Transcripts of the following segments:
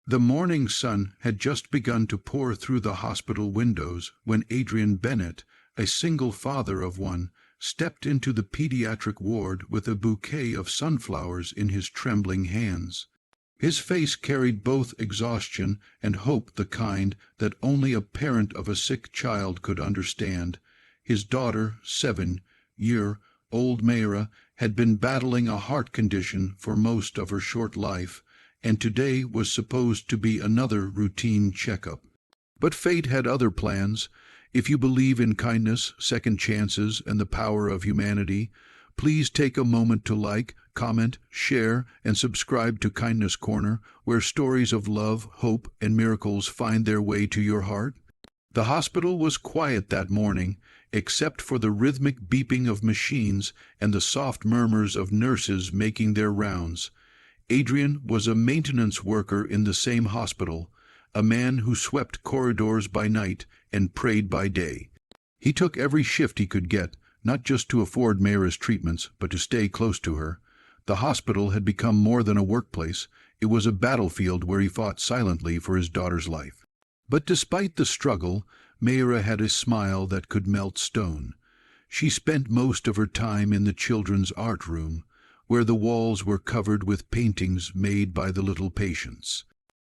The morning sun had just begun to pour through the hospital windows when Adrian Bennett, a single father of one, stepped into the pediatric ward with a bouquet of sunflowers in his trembling hands. His face carried both exhaustion and hope, the kind that only a parent of a sick child could understand. His daughter, 7-year-old Mayra, had been battling a heart condition for most of her short life, and today was supposed to be another routine checkup. But fate had other plans. If you believe in kindness, second chances, and the power of humanity, please take a moment to like, comment, share, and subscribe to Kindness Corner, where stories of love, hope, and miracles find their way to your heart. The hospital was quiet that morning, except for the rhythmic beeping of machines and the soft murmurs of nurses making their rounds. Adrian was a maintenance worker in the same hospital, a man who swept corridors by night and prayed by day. He took every shift he could get, not just to afford Mayra's treatments, but to stay close to her. The hospital had become more than a workplace. It was a battlefield where he fought silently for his daughter's life. But despite the struggle, Mayra had a smile that could melt stone. She spent most of her time in the children's art room, where the walls were covered with paintings made by the little patients.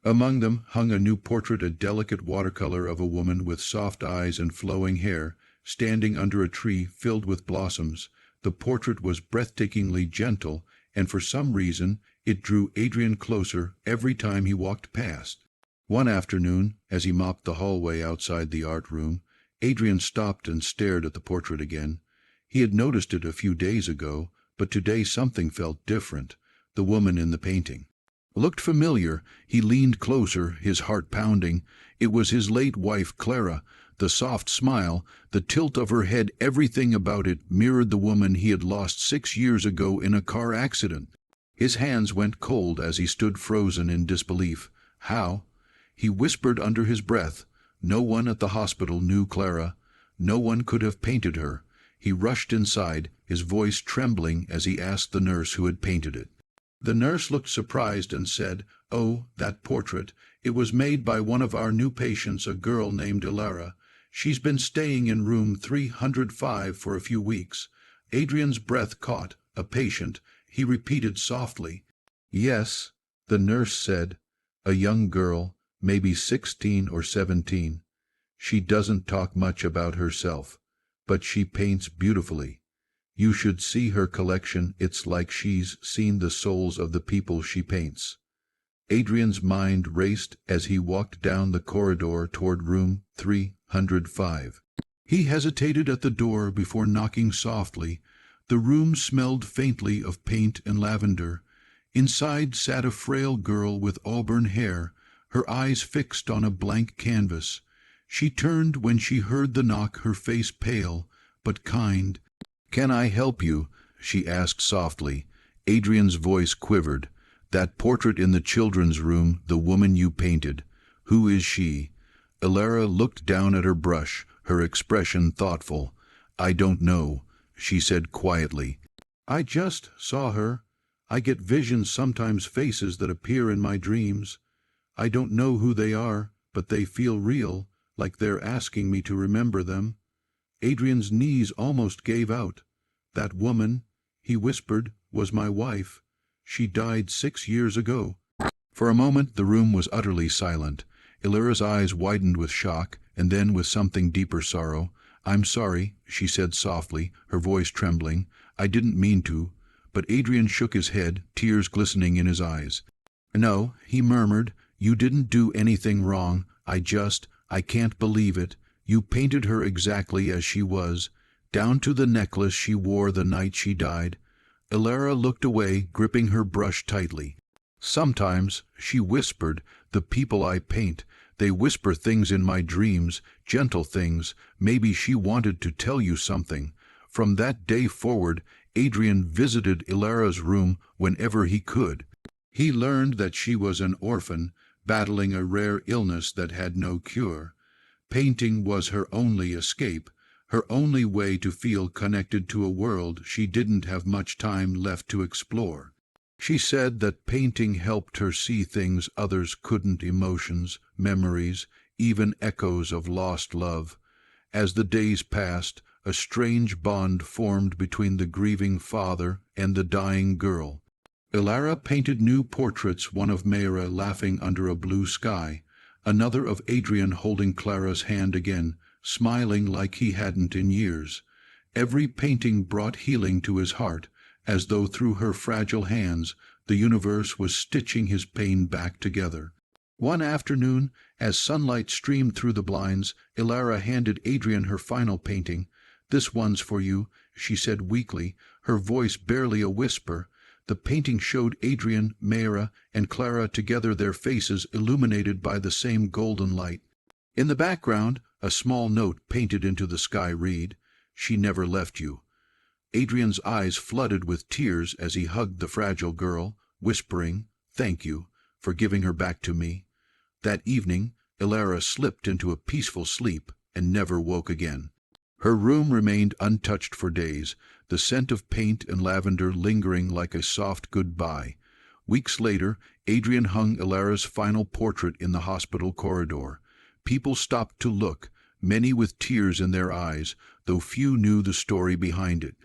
Among them hung a new portrait, a delicate watercolor of a woman with soft eyes and flowing hair, standing under a tree filled with blossoms. The portrait was breathtakingly gentle, and for some reason it drew Adrian closer every time he walked past. One afternoon, as he mopped the hallway outside the art room, Adrian stopped and stared at the portrait again. He had noticed it a few days ago, but today something felt different. The woman in the painting looked familiar. He leaned closer, his heart pounding. It was his late wife, Clara. The soft smile, the tilt of her head, everything about it mirrored the woman he had lost 6 years ago in a car accident. His hands went cold as he stood frozen in disbelief. How? He whispered under his breath. No one at the hospital knew Clara. No one could have painted her. He rushed inside, his voice trembling as he asked the nurse who had painted it. The nurse looked surprised and said, "Oh, that portrait. It was made by one of our new patients, a girl named Ilara. She's been staying in room 305 for a few weeks." Adrian's breath caught. A patient, he repeated softly. "Yes," the nurse said. "A young girl, maybe 16 or 17. She doesn't talk much about herself, but she paints beautifully. You should see her collection. It's like she's seen the souls of the people she paints." Adrian's mind raced as he walked down the corridor toward room 305. He hesitated at the door before knocking softly. The room smelled faintly of paint and lavender. Inside sat a frail girl with auburn hair, her eyes fixed on a blank canvas. She turned when she heard the knock, her face pale but kind. "Can I help you?" she asked softly. Adrian's voice quivered. "That portrait in the children's room, the woman you painted. Who is she?" Ilara looked down at her brush, her expression thoughtful. "I don't know," she said quietly. "I just saw her. I get visions sometimes, faces that appear in my dreams. I don't know who they are, but they feel real, like they're asking me to remember them." Adrian's knees almost gave out. "That woman," he whispered, "was my wife. She died 6 years ago." For a moment the room was utterly silent. Ilara's eyes widened with shock, and then with something deeper sorrow. "I'm sorry," she said softly, her voice trembling. "I didn't mean to." But Adrian shook his head, tears glistening in his eyes. "No," he murmured, "you didn't do anything wrong. I can't believe it. You painted her exactly as she was, down to the necklace she wore the night she died." Ilara looked away, gripping her brush tightly. "Sometimes," she whispered, "the people I paint, they whisper things in my dreams, gentle things. Maybe she wanted to tell you something." From that day forward, Adrian visited Ilara's room whenever he could. He learned that she was an orphan, battling a rare illness that had no cure. Painting was her only escape, her only way to feel connected to a world she didn't have much time left to explore. She said that painting helped her see things others couldn't, emotions, memories, even echoes of lost love. As the days passed, a strange bond formed between the grieving father and the dying girl. Ilara painted new portraits, one of Mayra laughing under a blue sky, another of Adrian holding Clara's hand again, smiling like he hadn't in years. Every painting brought healing to his heart, as though through her fragile hands the universe was stitching his pain back together. One afternoon, as sunlight streamed through the blinds, Ilara handed Adrian her final painting. "This one's for you," she said weakly, her voice barely a whisper. The painting showed Adrian, Mayra, and Clara together, their faces illuminated by the same golden light. In the background, a small note painted into the sky read, "She never left you." Adrian's eyes flooded with tears as he hugged the fragile girl, whispering, "Thank you for giving her back to me." That evening, Ilara slipped into a peaceful sleep and never woke again. Her room remained untouched for days, the scent of paint and lavender lingering like a soft goodbye. Weeks later, Adrian hung Ilara's final portrait in the hospital corridor. People stopped to look, many with tears in their eyes, though few knew the story behind it.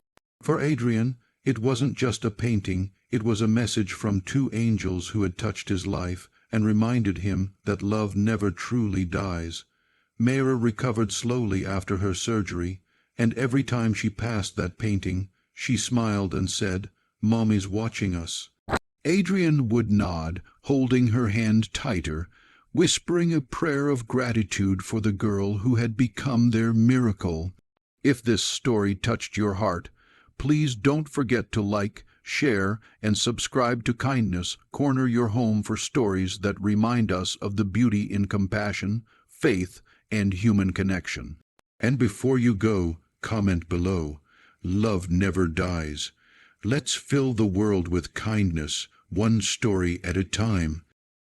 For Adrian, it wasn't just a painting, it was a message from two angels who had touched his life and reminded him that love never truly dies. Mayra recovered slowly after her surgery, and every time she passed that painting, she smiled and said, "Mommy's watching us." Adrian would nod, holding her hand tighter, whispering a prayer of gratitude for the girl who had become their miracle. If this story touched your heart, please don't forget to like, share, and subscribe to Kindness Corner, your home for stories that remind us of the beauty in compassion, faith, and human connection. And before you go, comment below. Love never dies. Let's fill the world with kindness, one story at a time.